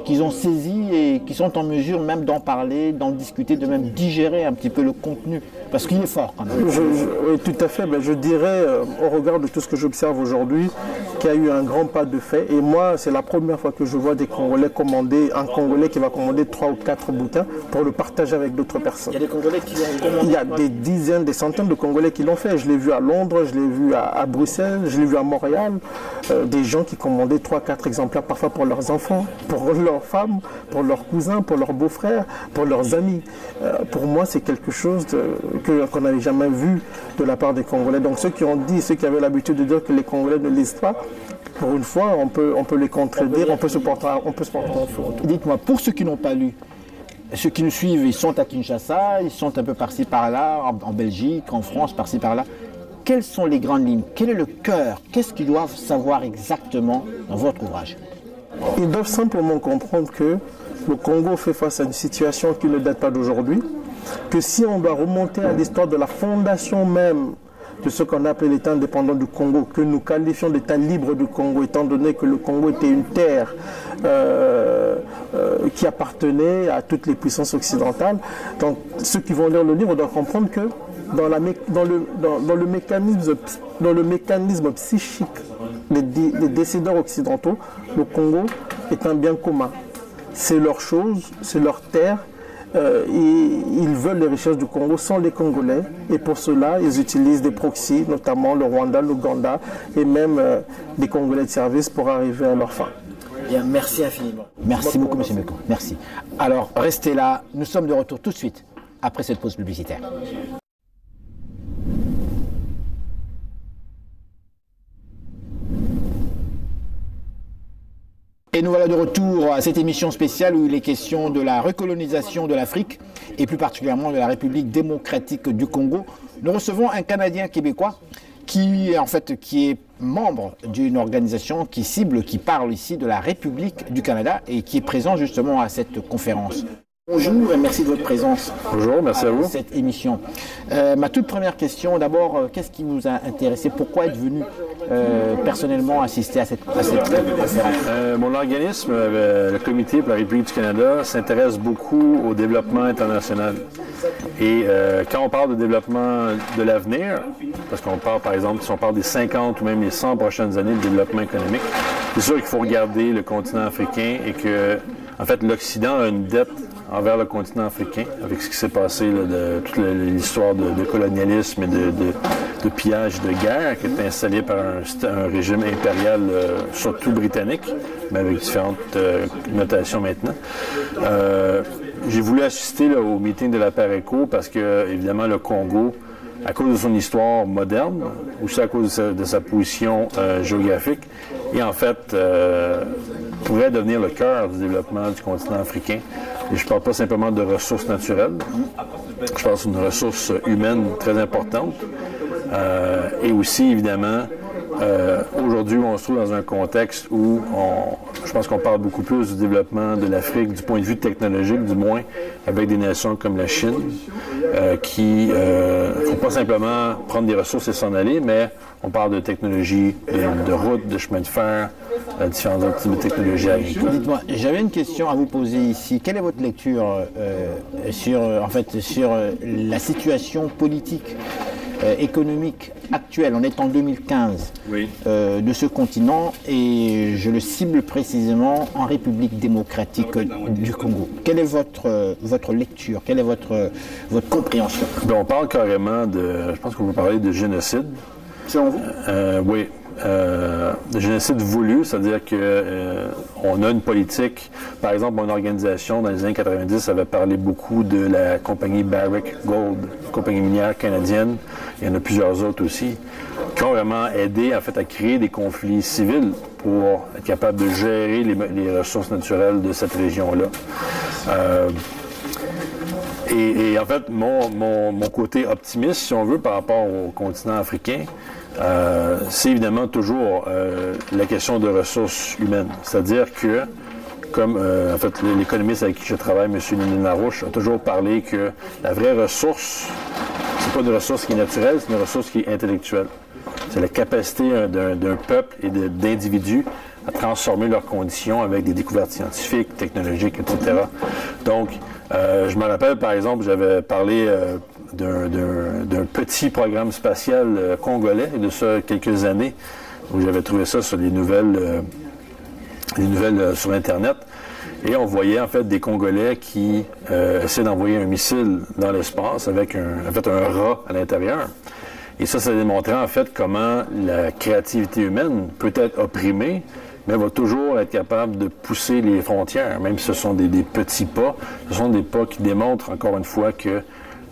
qu'ils ont saisi et qu'ils sont en mesure même d'en parler, d'en discuter, de même digérer un petit peu le contenu? Parce qu'il est fort quand même. Oui, tout à fait. Je dirais, au regard de tout ce que j'observe aujourd'hui, qu'il y a eu un grand pas de fait. Et moi, c'est la première fois que je vois des Congolais commander, un Congolais qui va commander 3 ou 4 bouquins pour le partager avec d'autres personnes. Il y a des Congolais qui ont commandé. Il y a des dizaines, des centaines de Congolais qui l'ont fait. Je l'ai vu à Londres, je l'ai vu à Bruxelles, je l'ai vu à Montréal. Des gens qui commandaient 3-4 exemplaires parfois pour leurs enfants, pour leurs femmes, pour leurs cousins, pour leurs beaux-frères, pour leurs amis. Pour moi, c'est quelque chose qu'on n'avait jamais vu de la part des Congolais. Donc ceux qui ont dit, ceux qui avaient l'habitude de dire que les Congolais ne lisent pas, pour une fois, on peut les contredire, on peut se porter en faute. Dites-moi, pour ceux qui n'ont pas lu, ceux qui nous suivent, ils sont à Kinshasa, ils sont un peu par-ci par-là, en Belgique, en France, par-ci par-là. Quelles sont les grandes lignes? Quel est le cœur? Qu'est-ce qu'ils doivent savoir exactement dans votre ouvrage? Ils doivent simplement comprendre que le Congo fait face à une situation qui ne date pas d'aujourd'hui, que si on doit remonter à l'histoire de la fondation même de ce qu'on appelle l'État indépendant du Congo, que nous qualifions d'État libre du Congo, étant donné que le Congo était une terre qui appartenait à toutes les puissances occidentales. Donc ceux qui vont lire le livre doivent comprendre que dans le mécanisme psychique des décideurs occidentaux, le Congo est un bien commun. C'est leur chose, c'est leur terre. Ils veulent les richesses du Congo sans les Congolais, et pour cela ils utilisent des proxys, notamment le Rwanda, l'Ouganda et même des Congolais de service pour arriver à leur fin. Bien, merci infiniment. Merci beaucoup, M. Meko. Merci. Alors restez là, nous sommes de retour tout de suite après cette pause publicitaire. Et nous voilà de retour à cette émission spéciale où il est question de la recolonisation de l'Afrique et plus particulièrement de la République démocratique du Congo. Nous recevons un Canadien québécois qui est membre d'une organisation qui cible, qui parle ici de la République du Canada et qui est présent justement à cette conférence. Bonjour et merci de votre présence. Bonjour, merci à vous. Cette émission. Ma toute première question, d'abord, qu'est-ce qui vous a intéressé? Pourquoi être venu personnellement assister à cette conférence? Mon organisme, le Comité pour la République du Canada, s'intéresse beaucoup au développement international. Et quand on parle de développement de l'avenir, parce qu'on parle par exemple, si on parle des 50 ou même les 100 prochaines années de développement économique, c'est sûr qu'il faut regarder le continent africain et que, en fait, l'Occident a une dette envers le continent africain, avec ce qui s'est passé là, de toute l'histoire de colonialisme et de pillage de guerre qui est installé par un régime impérial, surtout britannique, mais avec différentes notations maintenant. J'ai voulu assister là, au meeting de la Pareco parce que, évidemment, le Congo, à cause de son histoire moderne, aussi à cause de sa position géographique, et en fait, pourrait devenir le cœur du développement du continent africain. Et je ne parle pas simplement de ressources naturelles, je pense d'une ressource humaine très importante, et aussi, évidemment, aujourd'hui, on se trouve dans un contexte où je pense qu'on parle beaucoup plus du développement de l'Afrique du point de vue technologique, du moins, avec des nations comme la Chine, qui ne font pas simplement prendre des ressources et s'en aller, mais on parle de technologie, de routes, de chemins de fer, différents autres types de technologies agricoles. Dites-moi, j'avais une question à vous poser ici. Quelle est votre lecture sur la situation politique économique actuelle, on est en 2015, oui. De ce continent, et je le cible précisément en République démocratique du Congo. Quelle est votre lecture? Quelle est votre compréhension? On parle carrément je pense qu'on peut parler de génocide. Selon vous? Oui. De génocide voulu, c'est-à-dire qu'on a une politique, par exemple, mon organisation dans les années 90 avait parlé beaucoup de la compagnie Barrick Gold, compagnie minière canadienne, il y en a plusieurs autres aussi, qui ont vraiment aidé en fait à créer des conflits civils pour être capable de gérer les ressources naturelles de cette région-là. Et en fait, mon côté optimiste, si on veut, par rapport au continent africain, c'est évidemment toujours la question de ressources humaines. C'est-à-dire que, comme en fait l'économiste avec qui je travaille, M. Nini Narouche, a toujours parlé que la vraie ressource, c'est pas une ressource qui est naturelle, c'est une ressource qui est intellectuelle. C'est la capacité d'un peuple et d'individus à transformer leurs conditions avec des découvertes scientifiques, technologiques, etc. Donc, je me rappelle, par exemple, j'avais parlé d'un petit programme spatial congolais, de ça quelques années, où j'avais trouvé ça sur les nouvelles sur Internet. Et on voyait en fait des Congolais qui essaient d'envoyer un missile dans l'espace avec un rat à l'intérieur. Et ça démontrait en fait comment la créativité humaine peut être opprimée, mais va toujours être capable de pousser les frontières, même si ce sont des petits pas. Ce sont des pas qui démontrent encore une fois que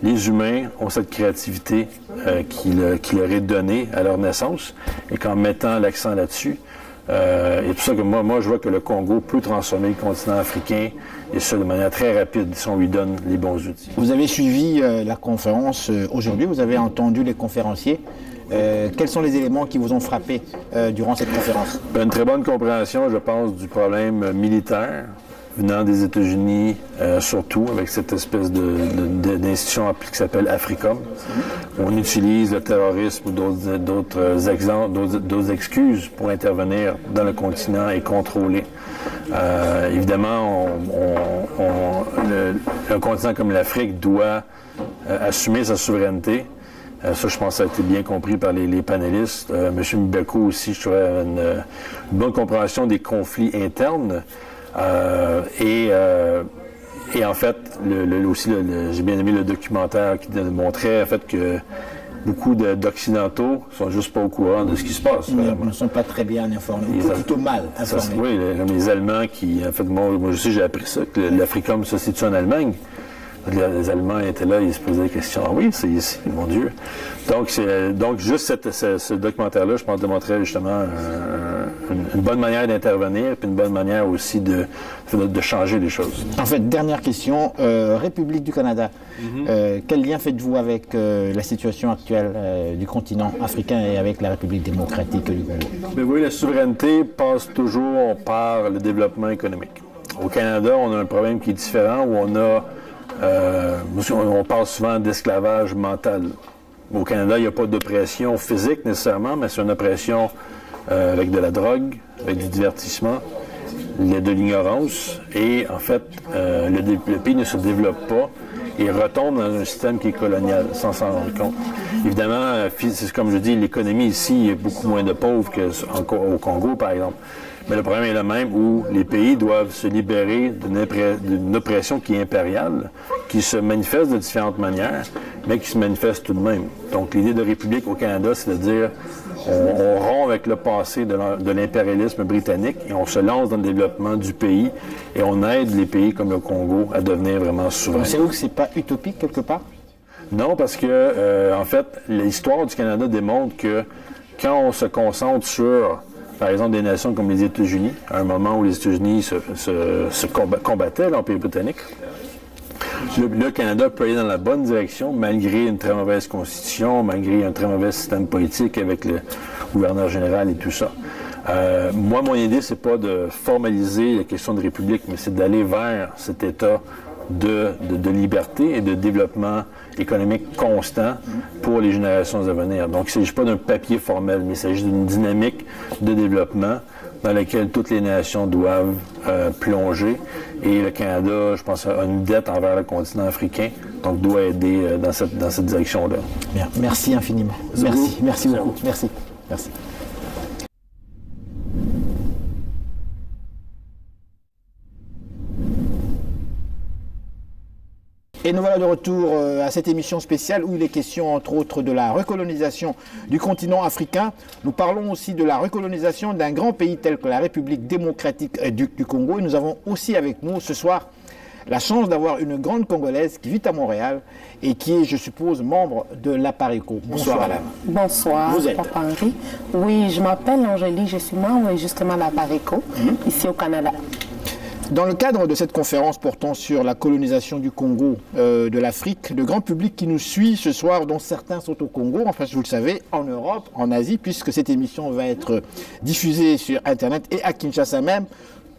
les humains ont cette créativité qui leur est donnée à leur naissance, et qu'en mettant l'accent là-dessus, et pour ça que moi, je vois que le Congo peut transformer le continent africain, et ça de manière très rapide, si on lui donne les bons outils. Vous avez suivi la conférence aujourd'hui, vous avez entendu les conférenciers. Quels sont les éléments qui vous ont frappé durant cette conférence? Une très bonne compréhension, je pense, du problème militaire venant des États-Unis, surtout avec cette espèce d'institution qui s'appelle AFRICOM. On utilise le terrorisme ou d'autres exemples, d'autres excuses pour intervenir dans le continent et contrôler. Évidemment, un continent comme l'Afrique doit assumer sa souveraineté. Ça, je pense que ça a été bien compris par les panélistes. M. Mbeko aussi, je trouvais une bonne compréhension des conflits internes. Et en fait, j'ai bien aimé le documentaire qui montrait en fait que beaucoup d'Occidentaux sont juste pas au courant de ce qui se passe. Ils ne sont pas très bien informés, ou plutôt mal informés. Oui, les Allemands qui, en fait, moi aussi j'ai appris ça, que l'AFRICOM se situe en Allemagne. Les Allemands étaient là, ils se posaient des questions. Ah oui, c'est ici, mon Dieu. Donc juste ce documentaire-là, je pense, démontrait justement une bonne manière d'intervenir, puis une bonne manière aussi de changer les choses. En fait, dernière question, République du Canada. Quel lien faites-vous avec la situation actuelle du continent africain et avec la République démocratique du Congo? Mais oui, la souveraineté passe toujours par le développement économique. Au Canada, on a un problème qui est différent, où on parle souvent d'esclavage mental. Au Canada, il n'y a pas d'oppression physique nécessairement, mais c'est une oppression avec de la drogue, avec du divertissement, de l'ignorance. Et en fait, le pays ne se développe pas et retombe dans un système qui est colonial, sans s'en rendre compte. Évidemment, c'est comme je dis, l'économie ici est beaucoup moins de pauvres qu'au Congo, par exemple. Mais le problème est le même où les pays doivent se libérer d'une oppression qui est impériale, qui se manifeste de différentes manières, mais qui se manifeste tout de même. Donc l'idée de république au Canada, c'est de dire on rompt avec le passé de l'impérialisme britannique et on se lance dans le développement du pays et on aide les pays comme le Congo à devenir vraiment souverains. Pensez-vous que c'est pas utopique quelque part? Non, parce que en fait, l'histoire du Canada démontre que quand on se concentre sur par exemple, des nations comme les États-Unis, à un moment où les États-Unis se combattaient l'Empire britannique, le Canada peut aller dans la bonne direction malgré une très mauvaise constitution, malgré un très mauvais système politique avec le gouverneur général et tout ça. Moi, mon idée, c'est pas de formaliser la question de république, mais c'est d'aller vers cet état de liberté et de développement économique constant pour les générations à venir. Donc, il ne s'agit pas d'un papier formel, mais il s'agit d'une dynamique de développement dans laquelle toutes les nations doivent plonger. Et le Canada, je pense, a une dette envers le continent africain, donc doit aider dans cette direction-là. Bien. Merci infiniment. Merci beaucoup. Merci. Et nous voilà de retour à cette émission spéciale où il est question entre autres de la recolonisation du continent africain. Nous parlons aussi de la recolonisation d'un grand pays tel que la République démocratique du Congo. Et nous avons aussi avec nous ce soir la chance d'avoir une grande Congolaise qui vit à Montréal et qui est, je suppose, membre de l'APARECO. Bonsoir madame. Bonsoir, Vous êtes Papa Henri. Oui, je m'appelle Angélique, je suis membre justement de l'APARECO ici au Canada. Dans le cadre de cette conférence portant sur la colonisation du Congo, de l'Afrique, le grand public qui nous suit ce soir, dont certains sont au Congo, enfin vous le savez, en Europe, en Asie, puisque cette émission va être diffusée sur Internet et à Kinshasa même,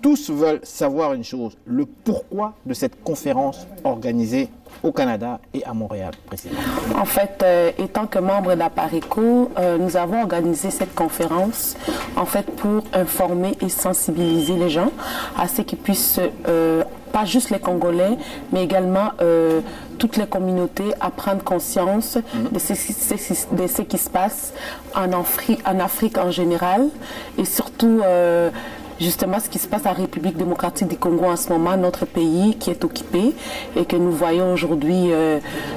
tous veulent savoir une chose, le pourquoi de cette conférence organisée au Canada et à Montréal précisément. En fait, étant que membre d'APARECO, nous avons organisé cette conférence en fait pour informer et sensibiliser les gens à ce qu'ils puissent, pas juste les Congolais, mais également toutes les communautés à prendre conscience de ce qui se passe en Afrique en général et surtout justement ce qui se passe en République démocratique du Congo en ce moment, notre pays qui est occupé et que nous voyons aujourd'hui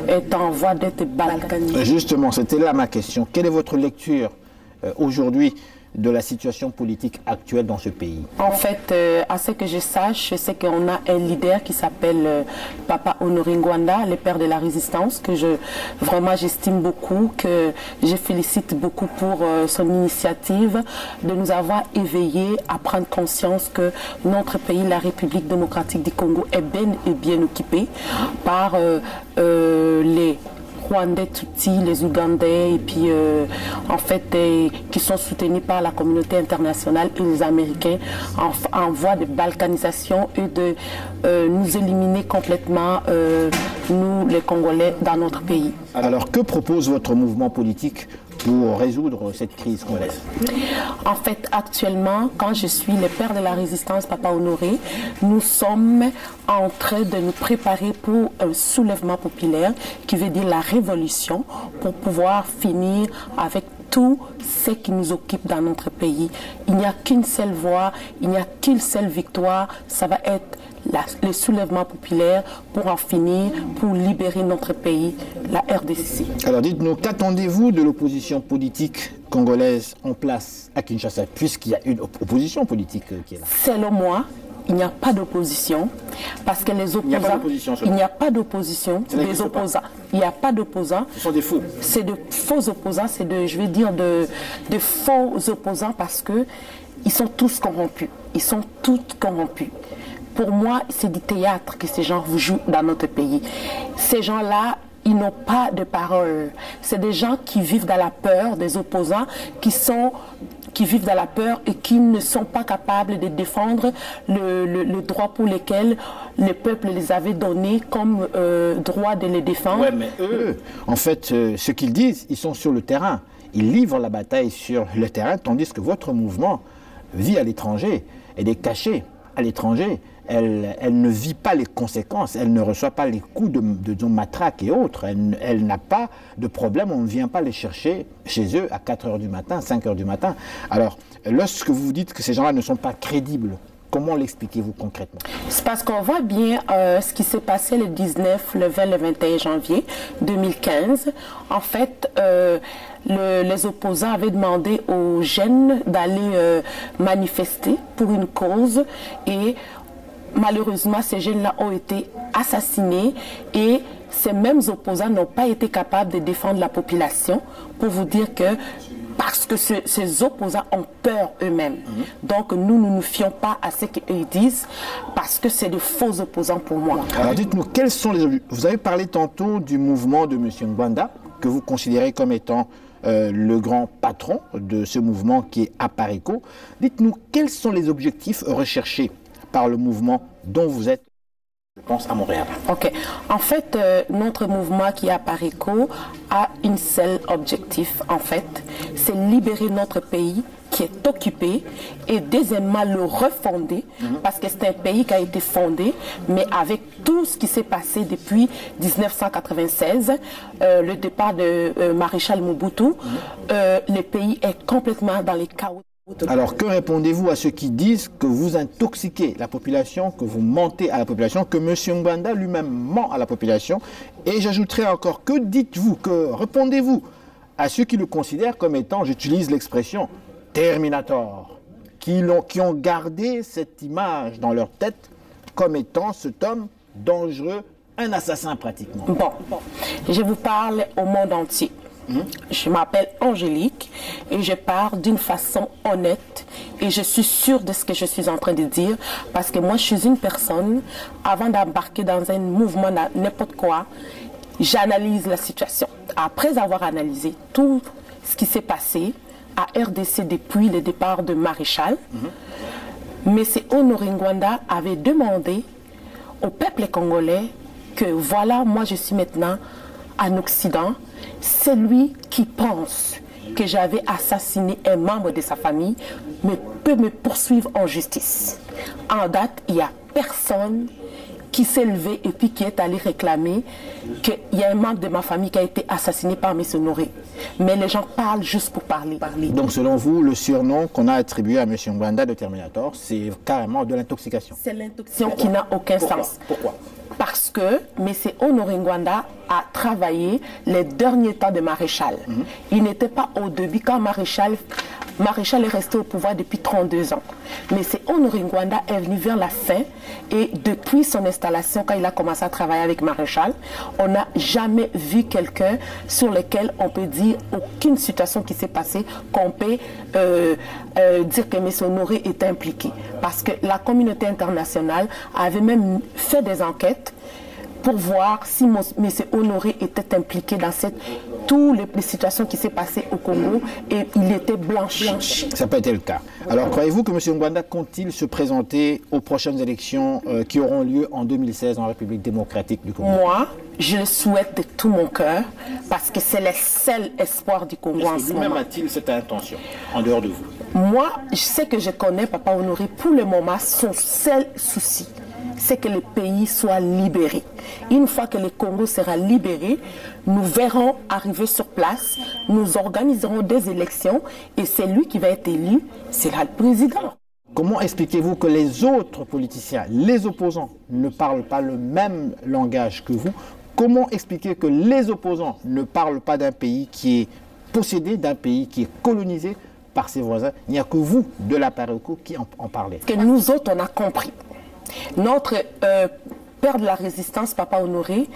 est en voie d'être balkanisé. Justement, c'était là ma question. Quelle est votre lecture aujourd'hui de la situation politique actuelle dans ce pays? En fait, à ce que je sache, je sais qu'on a un leader qui s'appelle Papa Honoré Ngwanda, le père de la résistance, que vraiment j'estime beaucoup, que je félicite beaucoup pour son initiative de nous avoir éveillés à prendre conscience que notre pays, la République démocratique du Congo, est bien occupé par les Rwandais, Tutsis, les Ougandais et puis en fait qui sont soutenus par la communauté internationale et les Américains en voie de balkanisation et de nous éliminer complètement, nous les Congolais, dans notre pays. Alors que propose votre mouvement politique pour résoudre cette crise congolaise? En fait, actuellement, quand je suis le père de la résistance, Papa Honoré, nous sommes en train de nous préparer pour un soulèvement populaire qui veut dire la révolution pour pouvoir finir avec tout ce qui nous occupe dans notre pays. Il n'y a qu'une seule voie, il n'y a qu'une seule victoire, ça va être le soulèvement populaire pour en finir, pour libérer notre pays, la RDC. Alors dites-nous, qu'attendez-vous de l'opposition politique congolaise en place à Kinshasa, puisqu'il y a une opposition politique qui est là? Selon moi, il n'y a pas d'opposition, parce que les opposants... Il n'y a pas d'opposition, des opposants. Il n'y a pas d'opposants. Ce sont des faux. C'est de faux opposants, c'est de, je vais dire, de faux opposants, parce que ils sont tous corrompus. Ils sont tous corrompus. Pour moi, c'est du théâtre que ces gens vous jouent dans notre pays. Ces gens-là, ils n'ont pas de parole. C'est des gens qui vivent dans la peur, des opposants qui vivent dans la peur et qui ne sont pas capables de défendre le droit pour lequel le peuple les avait donné comme droit de les défendre. Ouais, mais eux, en fait, ce qu'ils disent, ils sont sur le terrain. Ils livrent la bataille sur le terrain, tandis que votre mouvement vit à l'étranger et est caché à l'étranger elle ne vit pas les conséquences, elle ne reçoit pas les coups de matraque et autres, elle n'a pas de problème, on ne vient pas les chercher chez eux à 4 h du matin, 5 h du matin. Alors, lorsque vous dites que ces gens-là ne sont pas crédibles, comment l'expliquez-vous concrètement? C'est parce qu'on voit bien ce qui s'est passé le 19, le 20, le 21 janvier 2015. En fait, les opposants avaient demandé aux jeunes d'aller manifester pour une cause et malheureusement, ces jeunes-là ont été assassinés et ces mêmes opposants n'ont pas été capables de défendre la population pour vous dire que parce que ces opposants ont peur eux-mêmes. Donc nous ne nous fions pas à ce qu'ils disent parce que c'est de faux opposants pour moi. Alors dites-nous, quels sont les objectifs? Vous avez parlé tantôt du mouvement de M. Ngwanda, que vous considérez comme étant le grand patron de ce mouvement qui est Apareco. Dites-nous, quels sont les objectifs recherchés par le mouvement dont vous êtes, je pense, à Montréal? Ok. En fait, notre mouvement qui est Apareco a un seul objectif, en fait, c'est libérer notre pays qui est occupé et deuxièmement le refonder parce que c'est un pays qui a été fondé mais avec tout ce qui s'est passé depuis 1996, le départ de Maréchal Mobutu, le pays est complètement dans les chaos. Alors que répondez-vous à ceux qui disent que vous intoxiquez la population, que vous mentez à la population, que M. Ngwanda lui-même ment à la population? Et j'ajouterai encore, que dites-vous, que répondez-vous à ceux qui le considèrent comme étant, j'utilise l'expression, Terminator, qui ont gardé cette image dans leur tête comme étant cet homme dangereux, un assassin pratiquement? Bon, je vous parle au monde entier. Je m'appelle Angélique et je parle d'une façon honnête et je suis sûre de ce que je suis en train de dire parce que moi je suis une personne, avant d'embarquer dans un mouvement n'importe quoi, j'analyse la situation. Après avoir analysé tout ce qui s'est passé à RDC depuis le départ de Maréchal, M. Honoré Ngwanda avait demandé au peuple congolais que voilà, moi je suis maintenant en Occident, celui qui pense que j'avais assassiné un membre de sa famille peut me poursuivre en justice. En date, il n'y a personne qui s'est levé et puis qui est allé réclamer qu'il y a un membre de ma famille qui a été assassiné par M. Honoré. Mais les gens parlent juste pour parler. Donc selon vous, le surnom qu'on a attribué à M. Ngwanda de Terminator, c'est carrément de l'intoxication? C'est l'intoxication qui n'a aucun sens. Pourquoi? Parce que M. Honoré Ngwanda a travaillé les derniers temps de Maréchal. Il n'était pas au début quand Maréchal est resté au pouvoir depuis 32 ans. Mais M. Honoré Ngwanda est venu vers la fin et depuis son installation, quand il a commencé à travailler avec Maréchal, on n'a jamais vu quelqu'un sur lequel on peut dire aucune situation qui s'est passée qu'on peut dire que M. Honoré est impliqué. Parce que la communauté internationale avait même fait des enquêtes pour voir si M. Honoré était impliqué dans toutes les situations qui s'est passées au Congo et il était blanchi. Ça n'a pas été le cas. Alors croyez-vous que M. Ngwanda compte-t-il se présenter aux prochaines élections qui auront lieu en 2016 en République démocratique du Congo? Moi, je le souhaite de tout mon cœur parce que c'est le seul espoir du Congo en ce moment. Lui-même a-t-il cette intention en dehors de vous? Moi, je sais que je connais Papa Honoré. Pour le moment, son seul souci, c'est que le pays soit libéré. Une fois que le Congo sera libéré, nous verrons arriver sur place, nous organiserons des élections et c'est lui qui va être élu, c'est là le président. Comment expliquez-vous que les autres politiciens, les opposants, ne parlent pas le même langage que vous? Comment expliquer que les opposants ne parlent pas d'un pays qui est possédé, d'un pays qui est colonisé par ses voisins? Il n'y a que vous, de l'Apareco, qui en parlez. Que nous autres, on a compris. Notre père de la résistance, Papa Honoré,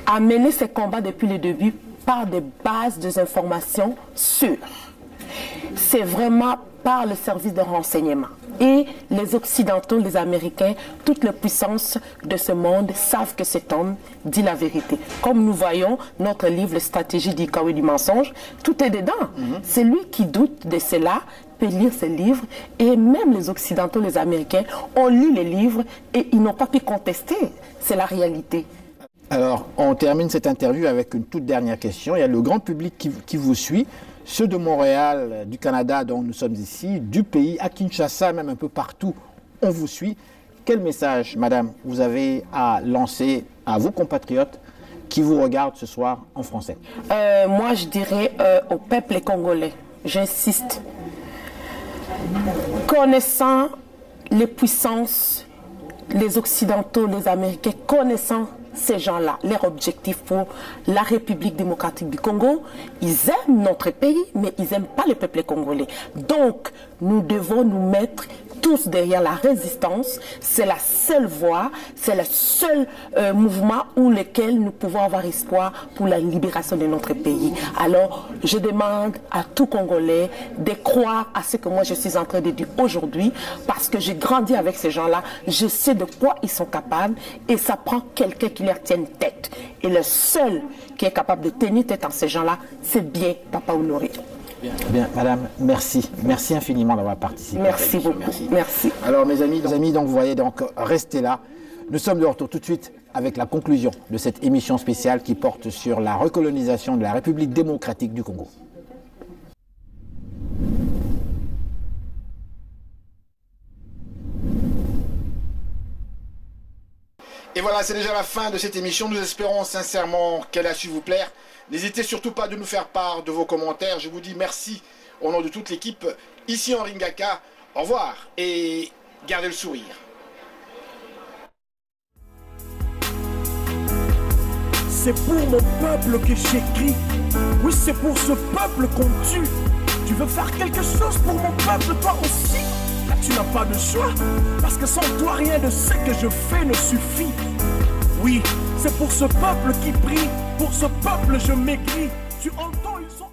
a mené ses combats depuis le début par des bases de informations sûres. C'est vraiment par le service de renseignement. Et les Occidentaux, les Américains, toutes les puissances de ce monde savent que cet homme dit la vérité. Comme nous voyons notre livre, Stratégie du chaos et du mensonge, tout est dedans. C'est lui qui doute de cela, peut lire ce livre, et même les Occidentaux, les Américains, ont lu les livres et ils n'ont pas pu contester. C'est la réalité. Alors, on termine cette interview avec une toute dernière question. Il y a le grand public qui vous suit, ceux de Montréal, du Canada dont nous sommes ici, du pays, à Kinshasa, même un peu partout, on vous suit. Quel message, madame, vous avez à lancer à vos compatriotes qui vous regardent ce soir en français? Moi, je dirais au peuple congolais, j'insiste, connaissant les puissances, les Occidentaux, les Américains, connaissant ces gens-là, leur objectif pour la République démocratique du Congo, ils aiment notre pays, mais ils n'aiment pas le peuple congolais. Donc, nous devons nous mettre tous derrière la résistance. C'est la seule voie, c'est le seul mouvement où lequel nous pouvons avoir espoir pour la libération de notre pays. Alors, je demande à tout Congolais de croire à ce que moi je suis en train de dire aujourd'hui, parce que j'ai grandi avec ces gens-là, je sais de quoi ils sont capables, et ça prend quelqu'un qui leur tienne tête. Et le seul qui est capable de tenir tête à ces gens-là, c'est bien Papa Honoré. Bien, madame, merci. Merci infiniment d'avoir participé. Merci beaucoup. Merci. Alors, mes amis, donc, vous voyez, donc, restez là. Nous sommes de retour tout de suite avec la conclusion de cette émission spéciale qui porte sur la recolonisation de la République démocratique du Congo. Et voilà, c'est déjà la fin de cette émission. Nous espérons sincèrement qu'elle a su vous plaire. N'hésitez surtout pas de nous faire part de vos commentaires. Je vous dis merci au nom de toute l'équipe ici en Ringaka. Au revoir et gardez le sourire. C'est pour mon peuple que j'écris. Oui, c'est pour ce peuple qu'on tue. Tu veux faire quelque chose pour mon peuple, toi aussi? Là, tu n'as pas de choix. Parce que sans toi, rien de ce que je fais ne suffit. Oui, c'est pour ce peuple qui prie. Pour ce peuple, je m'écris. Tu entends, ils sont...